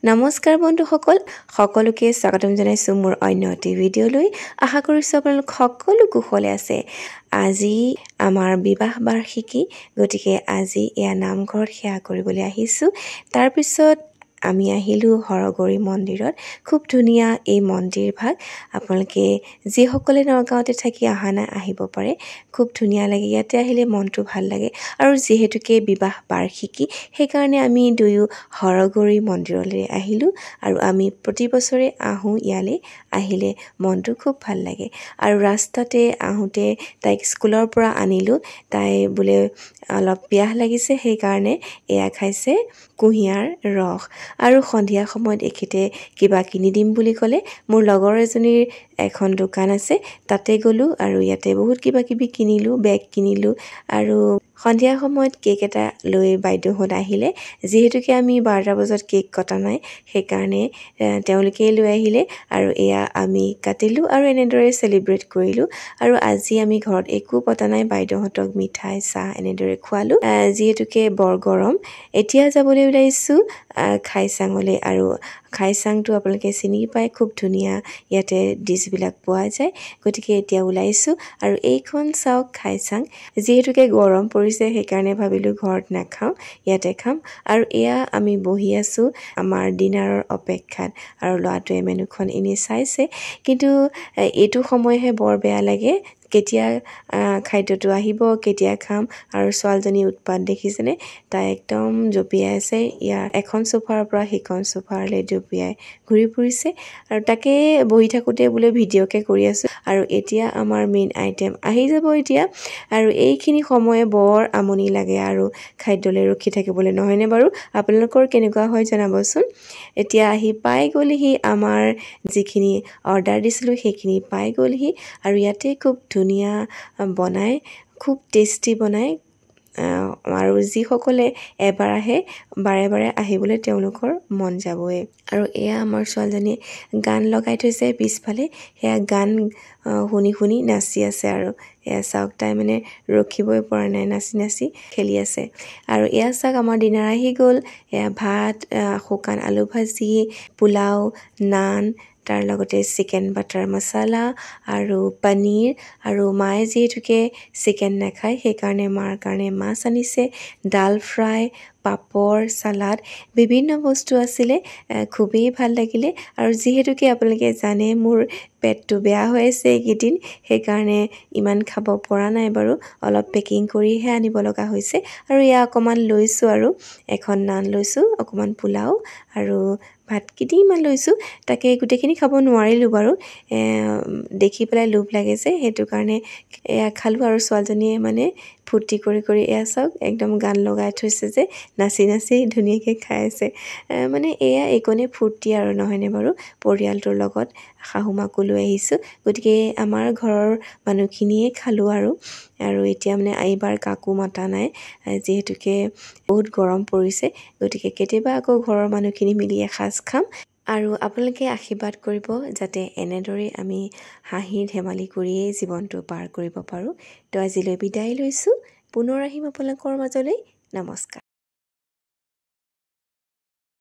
নমস্কাৰ বন্ধুসকল, সকলোকে স্বাগতম জনাইছোঁ মোৰ অন্য এটি ভিডিঅ'লৈ। আশা কৰিছোঁ আপোনালোক সকলো কুশলে আছে। আজি আমাৰ বিবাহ বাৰ্ষিকী, গতিকে আজি এয়া নামঘৰত সেৱা কৰিবলৈ আহিছোঁ। তাৰপিছত আমি আহিলোঁ হৰগৌৰী মন্দিৰত। খুব ধুনীয়া এই মন্দিৰ ভাগ। আপোনালোকে যিসকলে নগাঁৱতে থাকি অহা নাই আহিব পাৰে। খুব ধুনীয়া লাগে, ইয়াতে আহিলে মনটো ভাল লাগে। আৰু যিহেতুকে বিবাহ বাৰ্ষিকী, সেইকাৰণে আমি দুয়ো হৰগৌৰী মন্দিৰলৈ আহিলোঁ। আৰু আমি প্ৰতি বছৰে আহোঁ ইয়ালৈ, আহিলে মনটো খুব ভাল লাগে। আৰু ৰাস্তাতে আহোঁতে তাইক স্কুলৰ পৰা আনিলোঁ। তাই বোলে অলপ পিয়াহ লাগিছে, সেইকাৰণে এয়া খাইছে কুঁহিয়াৰ ৰস। আৰু সন্ধিয়া সময়ত এখেতে কিবা কিনি দিম বুলি ক'লে। মোৰ লগৰ এজনীৰ এখন দোকান আছে, তাতে গ'লোঁ আৰু ইয়াতে বহুত কিবা কিবি কিনিলোঁ, বেগ কিনিলোঁ। আৰু সন্ধিয়া সময়ত কেক এটা লৈ বাইদেউহঁত আহিলে। যিহেতুকে আমি 12টা বজাত কেক কটা নাই, সেইকাৰণে তেওঁলোকেই লৈ আহিলে আৰু এয়া আমি কাটিলোঁ আৰু এনেদৰে চেলিব্ৰেট কৰিলোঁ। আৰু আজি আমি ঘৰত একো পতা নাই, বাইদেউহঁতক মিঠাই চাহ এনেদৰে খোৱালোঁ। যিহেতুকে বৰ গৰম, এতিয়া যাবলৈ ওলাইছোঁ খাইচাঙলৈ। আৰু খাইচাংটো আপোনালোকে চিনি পায়, খুব ধুনীয়া ইয়াতে ডিছবিলাক পোৱা যায়। গতিকে এতিয়া ওলাইছোঁ আৰু এইখন চাওক খাইচাং। যিহেতুকে গৰম পৰিছে, সেইকাৰণে ভাবিলোঁ ঘৰত নাখাওঁ, ইয়াতে খাম। আৰু এয়া আমি বহি আছোঁ আমাৰ ডিনাৰৰ অপেক্ষাত। আৰু ল'ৰাটোৱে মেনুখন এনেই চাইছে, কিন্তু এইটো সময়হে বৰ বেয়া লাগে, কেতিয়া খাদ্যটো আহিব, কেতিয়া খাম। আৰু ছোৱালীজনী উৎপাত দেখিছেনে, তাই একদম জঁপিয়াই আছে, ইয়াৰ এখন চোফাৰ পৰা সিখন চোফাৰলৈ জঁপিয়াই ঘূৰি ফুৰিছে। আৰু তাকে বহি থাকোঁতে বোলে ভিডিঅ'কে কৰি আছোঁ। আৰু এতিয়া আমাৰ মেইন আইটেম আহি যাব এতিয়া। আৰু এইখিনি সময়ে বৰ আমনি লাগে আৰু খাদ্যলৈ ৰখি থাকিবলৈ, নহয়নে বাৰু? আপোনালোকৰ কেনেকুৱা হয় জনাবচোন। এতিয়া আহি পাই গ'লহি, আমাৰ যিখিনি অৰ্ডাৰ দিছিলোঁ সেইখিনি পাই গ'লহি। আৰু ইয়াতে খুব ধুনীয়া বনায়, খুব টেষ্টি বনায়। আৰু যিসকলে এবাৰ আহে বাৰে বাৰে আহিবলৈ তেওঁলোকৰ মন যাবই। আৰু এয়া আমাৰ ছোৱালীজনীয়ে গান লগাই থৈছে পিছফালে, সেয়া গান শুনি শুনি নাচি আছে। আৰু এয়া চাওক, তাই মানে ৰখিবই পৰা নাই, নাচি নাচি খেলি আছে। আৰু এয়া চাওক, আমাৰ ডিনাৰ আহি গ'ল। এয়া ভাত, শুকান আলু ভাজি, পোলাও, নান, তাৰ লগতে চিকেন বাটাৰ মছলা আৰু পনীৰ। আৰু মায়ে যিহেতুকে চিকেন নাখায়, সেইকাৰণে মাৰ কাৰণে মাছ আনিছে, ডাল ফ্ৰাই, পাপৰ, চালাড, বিভিন্ন বস্তু আছিলে। খুবেই ভাল লাগিলে। আৰু যিহেতুকে আপোনালোকে জানে মোৰ পেটটো বেয়া হৈ আছে এইকেইদিন, সেইকাৰণে ইমান খাব পৰা নাই বাৰু, অলপ পেকিং কৰিহে আনিব লগা হৈছে। আৰু এয়া অকণমান লৈছোঁ, আৰু এখন নান লৈছোঁ, অকণমান পোলাও আৰু ভাত কেইটিমান লৈছোঁ। তাকে গোটেইখিনি খাব নোৱাৰিলোঁ বাৰু, দেখি পেলাই লোভ লাগে যে, সেইটো কাৰণে এয়া খালোঁ। আৰু ছোৱালীজনীয়ে মানে ফূৰ্তি কৰি কৰি এয়া চাওক, একদম গান লগাই থৈছে যে, নাচি নাচি ধুনীয়াকৈ খাই আছে। মানে এয়া এইকণে ফূৰ্তি আৰু, নহয়নে বাৰু? পৰিয়ালটোৰ লগত শাহুমাকো লৈ আহিছোঁ, গতিকে আমাৰ ঘৰৰ মানুহখিনিয়ে খালোঁ। আৰু এতিয়া মানে এইবাৰ কাকো মতা নাই, যিহেতুকে বহুত গৰম পৰিছে। গতিকে কেতিয়াবা আকৌ ঘৰৰ মানুহখিনি মিলি এসাঁজ খাম। আৰু আপোনালোকে আশীৰ্বাদ কৰিব যাতে এনেদৰে আমি হাঁহি ধেমালি কৰিয়েই জীৱনটো পাৰ কৰিব পাৰোঁ। তো আজিলৈ বিদায় লৈছোঁ, পুনৰ আহিম আপোনালোকৰ মাজলৈ। নমস্কাৰ।